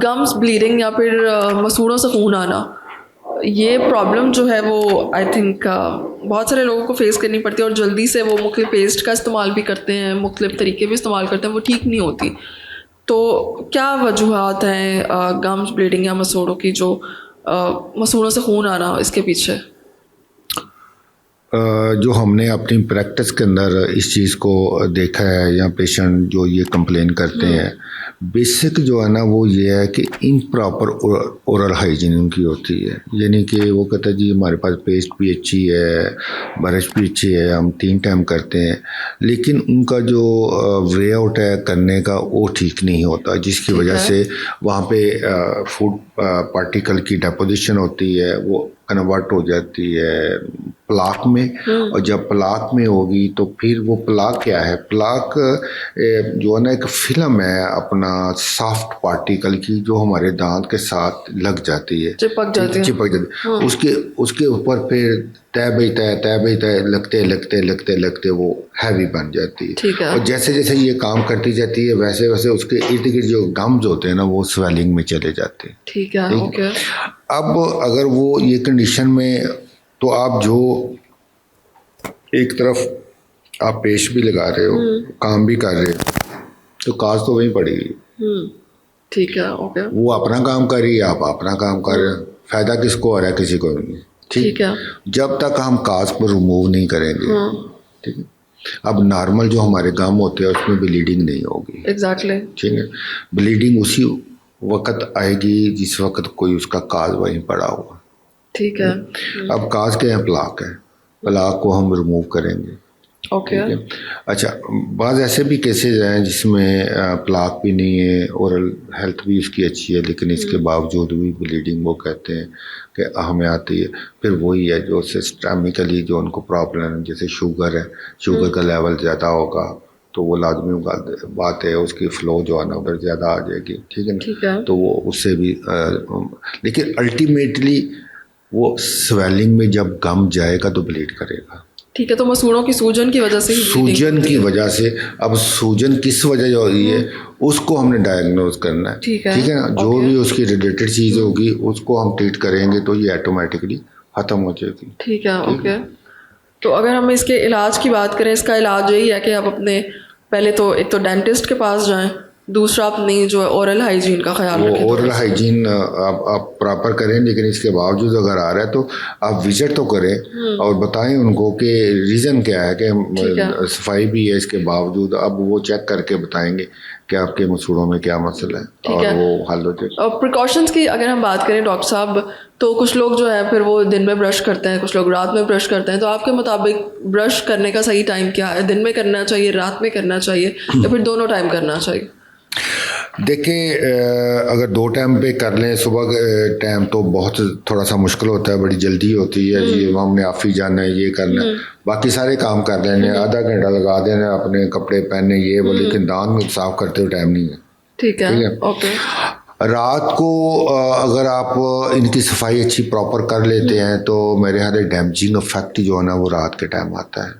Gums bleeding या फिर मसूड़ों से खून आना, ये प्रॉब्लम जो है वो आई थिंक बहुत सारे लोगों को फेस करनी पड़ती है, और जल्दी से वो मुख्तलिफ पेस्ट का इस्तेमाल भी करते हैं, मुख्तलिफ तरीके भी इस्तेमाल करते हैं, वो ठीक नहीं होती। तो क्या वजूहात हैं गम्स ब्लीडिंग या मसूड़ों की, जो मसूड़ों से खून आना, इसके पीछे? जो हमने अपनी प्रैक्टिस के अंदर इस चीज़ को देखा है, या पेशेंट जो ये कंप्लेन करते हैं, बेसिक जो है ना वो ये है कि इम्प्रॉपर ओरल हाइजीन उनकी होती है। यानी कि वो कहता है जी हमारे पास पेस्ट भी अच्छी है, ब्रश भी अच्छी है, हम 3 टाइम करते हैं, लेकिन उनका जो वे आउट है करने का वो ठीक नहीं होता, जिसकी वजह से वहाँ पे फूड पार्टिकल की डेपोजिशन होती है, वो कन्वर्ट हो जाती है प्लाक में। और जब प्लाक में होगी तो फिर वो प्लाक क्या है, प्लाक जो है ना एक फिल्म है अपना सॉफ्ट पार्टिकल की, जो हमारे दांत के साथ लग जाती है, चिपक जाती है। उसके ऊपर फिर तय लगते वो हैवी बन जाती है। और जैसे जैसे ये काम करती जाती है वैसे वैसे उसके इर्द गिर्द जो गम्स होते हैं ना वो स्वेलिंग में चले जाते हैं। ठीक है, ओके। अब अगर वो ये कंडीशन में, तो आप जो एक तरफ आप पेस्ट भी लगा रहे हो, काम भी कर रहे हो, तो काज तो वहीं पड़ेगी। ठीक है, ओके। वो अपना काम कर रही है, आप अपना काम कर रहे हो, फायदा किसको हो रहा है? किसी को नहीं। ठीक है, जब तक हम काज को रिमूव नहीं करेंगे। ठीक है। अब नॉर्मल जो हमारे गम होते हैं उसमें ब्लीडिंग नहीं होगी। एग्जैक्टली। ठीक है। ब्लीडिंग उसी वक्त आएगी जिस वक्त कोई उसका काज वहीं पड़ा हुआ। ठीक है। अब काज के हैं, प्लाक है, प्लाक को हम रिमूव करेंगे। ओके। अच्छा, बाज़ ऐसे भी केसेस हैं जिसमें प्लाक भी नहीं है, ओरल हेल्थ भी उसकी अच्छी है, लेकिन इसके बावजूद भी ब्लीडिंग वो कहते हैं कि हमें आती है। फिर वही है जो सिस्टमिकली जो उनको प्रॉब्लम है, जैसे शुगर है, शुगर का लेवल ज़्यादा होगा तो वो लाजमी बात है, उसकी फ़्लो जो है ना उधर ज़्यादा आ जाएगी। ठीक है ना। तो वो उससे भी लेकिन अल्टीमेटली वो स्वेलिंग में जब गम जाएगा तो ब्लीड करेगा। ठीक है, तो मसूड़ों की सूजन की वजह से ही सूजन की वजह से, अब सूजन किस वजह हो रही है उसको हमने डायग्नोज करना है। ठीक है ना। जो भी उसकी रिलेटेड चीज़ होगी उसको हम ट्रीट करेंगे तो ये ऑटोमेटिकली ख़त्म हो जाएगी। ठीक है, ओके। तो अगर हम इसके इलाज की बात करें, इसका इलाज यही है कि आप अपने पहले तो एक तो डेंटिस्ट के पास जाएं, दूसरा अपनी जो ओरल हाइजीन का ख्याल रखें। ओरल हाइजीन आप प्रॉपर करें, लेकिन इसके बावजूद अगर आ रहा है तो आप विजिट तो करें और बताएं उनको कि रीज़न क्या है, कि सफाई भी है इसके बावजूद। अब वो चेक करके बताएंगे कि आपके मसूड़ों में क्या मसला है और वो हल हो जाए। और प्रिकॉशंस की अगर हम बात करें डॉक्टर साहब, तो कुछ लोग जो है फिर वो दिन में ब्रश करते हैं, कुछ लोग रात में ब्रश करते हैं, तो आपके मुताबिक ब्रश करने का सही टाइम क्या है? दिन में करना चाहिए, रात में करना चाहिए, या फिर दोनों टाइम करना चाहिए? देखिए, अगर 2 टाइम पे कर लें, सुबह टाइम तो बहुत थोड़ा सा मुश्किल होता है, बड़ी जल्दी होती है जी, हमने ऑफिस जाना है, ये करना है, बाकी सारे काम कर लेने, आधा घंटा लगा देना, अपने कपड़े पहनने ये वो, लेकिन दांत में साफ करते हुए टाइम नहीं है। ठीक है, ओके। रात को अगर आप इनकी सफाई अच्छी प्रॉपर कर लेते हैं तो मेरे ख्याल से डैमेजिंग इफेक्ट जो है ना वो रात के टाइम आता है,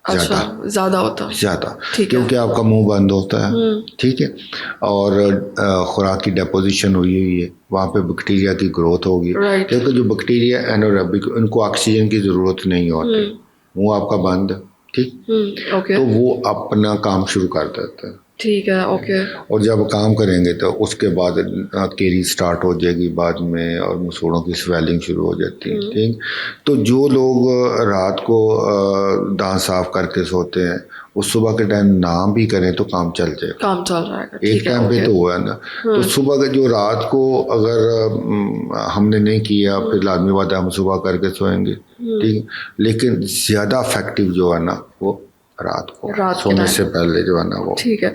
ज़्यादा होता है, ज़्यादा, क्योंकि आपका मुंह बंद होता है। ठीक है। और खुराक की डेपोजिशन हुई है, वहाँ पे बैक्टीरिया की ग्रोथ होगी, क्योंकि जो बैक्टीरिया एनारोबिक, उनको ऑक्सीजन की ज़रूरत नहीं होती, मुंह आपका बंद, ठीक, तो वो अपना काम शुरू कर देता है। ठीक है, ओके। और जब काम करेंगे तो उसके बाद केरी स्टार्ट हो जाएगी बाद में, और मसूड़ों की स्वेलिंग शुरू हो जाती है। ठीक। तो जो लोग रात को दांत साफ करके सोते हैं, उस सुबह के टाइम ना भी करें तो काम चल जाएगा, काम चल रहा है एक टाइम पे तो हुआ है ना। तो सुबह के जो रात को अगर हमने नहीं किया, फिर लाजमी बात है हम सुबह करके सोएंगे। ठीक। लेकिन ज़्यादा इफेक्टिव जो है ना वो रात को सोने से पहले जो है ना वो। ठीक है।